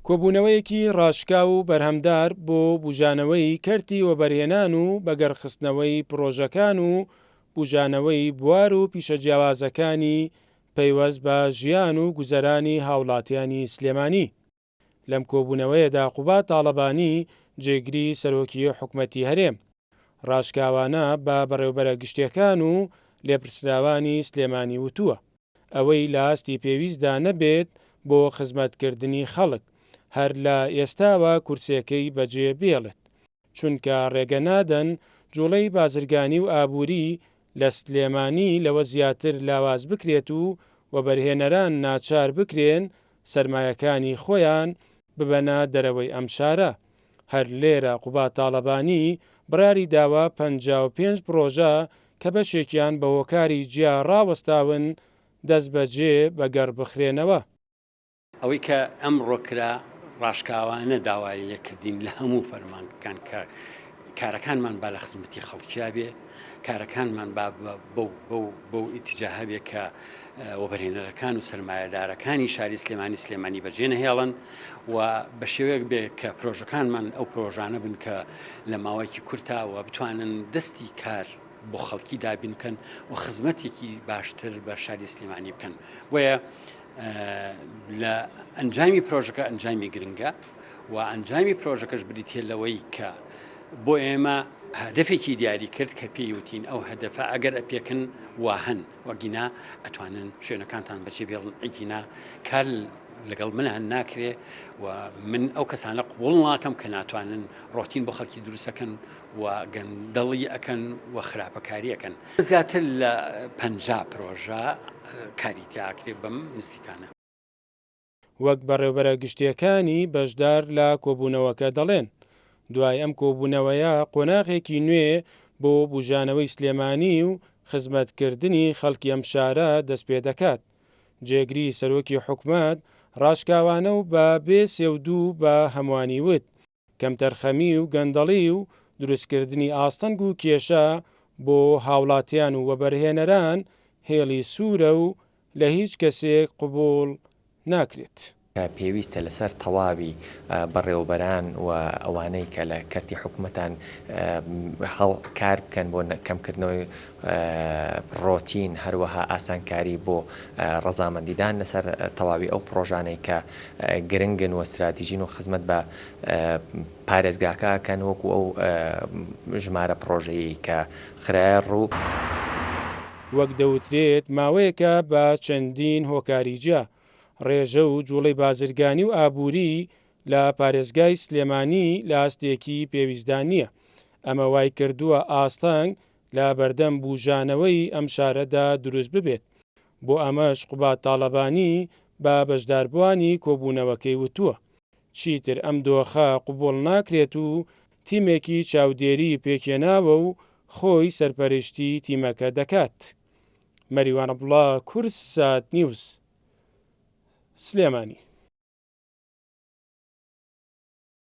کۆبوونەوەیەکی ڕاشکا و بەرهەمدار بۆ بوژانەوەی کەرتی وەبەرهێنان و بەگەڕخستنەوەی پرۆژەکان و بوژانەوەی بوار و پیشە جیاوازەکانی پەیوەست بە ژیان و گوزەرانی هاوڵاتیانی سلێمانی. لەم کۆبوونەوەیەدا قوبات تاڵەبانی جێگری سەرۆکی حکومەتی هەرێم ڕاشکاوانە بە بەڕێوەبەرە گشتیەکان و لێپرسراوانی سلێمانی وتووە ئەوەی لە ئاستی پێویستدا نەبێت بۆ خزمەتکردنی خەڵک هەر لە ئێستاوە کورسەکەی بەجێ بێڵێت چونکە ڕێگە نادەن جوڵەی بازرگانی و ئابووری لە سلێمانی لەوە زیاتر لاواز بکرێت و وەبەرهێنەران ناچار بکرێن سەرمایەکانی خۆیان ببەنە دەرەوەی ئەم شارە. هەر لێرە قوبات تاڵەبانی بڕاری داوە 55 پرۆژە کە بەشێکیان بە هۆکاری جیا ڕاوەستاون دەست بەجێ بەگەڕ بخرێنەوە. ئەوەی کە ئەمڕۆ کرا ڕاشکاوانە داوای لێکردین لە هەموو فەرمانەکان کە کارەکانمان با لە خزمەتی خەڵکیا بێ، کارەکانمان بەو ئیتیجاها بێ کە وەبەرهێنەرەکان و سەرمایەدارەکانی شاری سلێمانی بەجێنەهێڵن و بە شێوەیەک بێ کە پرۆژەکانمان ئەو پرۆژانە بن کە لە ماوەیەکی کورتاوە بتوانن دەستی کار بۆ خەڵکی دابین بکەن و خزمەتێکی باشتر بە شاری سلێمانی بکەن. بۆیە لە ئەنجامی پرۆژەکە ئەنجامی گرنگە و ئەنجامی پرۆژەکەش بریتێ لەوەی کە بۆ ئێمە هەدەفێکی دیاری کرد کە پێی وتین ئەو هەدەفە ئەگەر ئەپێکن وا هەن وەگینا ئەتوانن شوێنەکانتان بەجێ بێڵن ئەگینا کار لەگەڵ من هەن ناکرێ و من ئەو کەسانە قوڵ ناکەم کە ناتوانن ڕۆتین بۆ خەڵکی دروستەکەن و گەندەڵی ئەکەن و خراپەکاری ئەکەن. زیاتر لە 50 پرۆژە کاری تیاکرێ بەم نزیکانە. وەک بەڕێوەبەرە گشتیەکانی بەشدار لە کۆبوونەوەکە دەڵێن دوای ئەم کۆبوونەوەیە قۆناغێکی نوێ بۆ بوژانەوەی سلێمانی و خزمەتکردنی خەڵکی ئەم شارە دەست پێ دەکات. جێگری سەرۆکی حکومەت ڕاشکاوانە و بە بێ سێودوو بە هەمووانی وت کەمتەرخەمی و گەندەڵی و دروستکردنی ئاستەنگ و کێشە بۆ هاوڵاتیان و وەبەرهێنەران هێڵی سوورە و لە هیچ کەسێک قبوڵ ناکرێت. پێویستە لەسەر تەواوی بەڕێوەبەران و ئەوانەی کە لە کەرتی حکوومەتان کار بکەن بۆ کەمکردنەوەی ڕۆتین هەروەها ئاسانکاری بۆ ڕەزامەندیدان لەسەر تەواوی ئەو پرۆژانەی کە گرنگن و استراتیژین و خزمەت بە پارێزگاکەکەن وەکو ئەو ژمارە پرۆژەیە کە خرایە ڕوو. وەک دەوترێت ماوەیەکە بە چەندین هۆکاری جیا ڕێژە و جوڵەی بازرگانی و ئابووری لە پارێزگای سلێمانی لە ئاستێکی پێویستدان نییە. ئەمە وای کردووە ئاستەنگ لە بەردەم بوژانەوەی ئەم شارەدا دروست ببێت. بۆ ئەمەش قوبات تاڵەبانی بە بەشداربووانی کۆبوونەوەکەی وتووە چیتر ئەم دۆخە قوبوڵ ناکرێت و تیمێکی چاودێری پێکێناوە و خۆی سەرپەرشتی تیمەکە دەکات. مەریوان عەبدوڵڵا، کورسات نیوز، سلێمانی.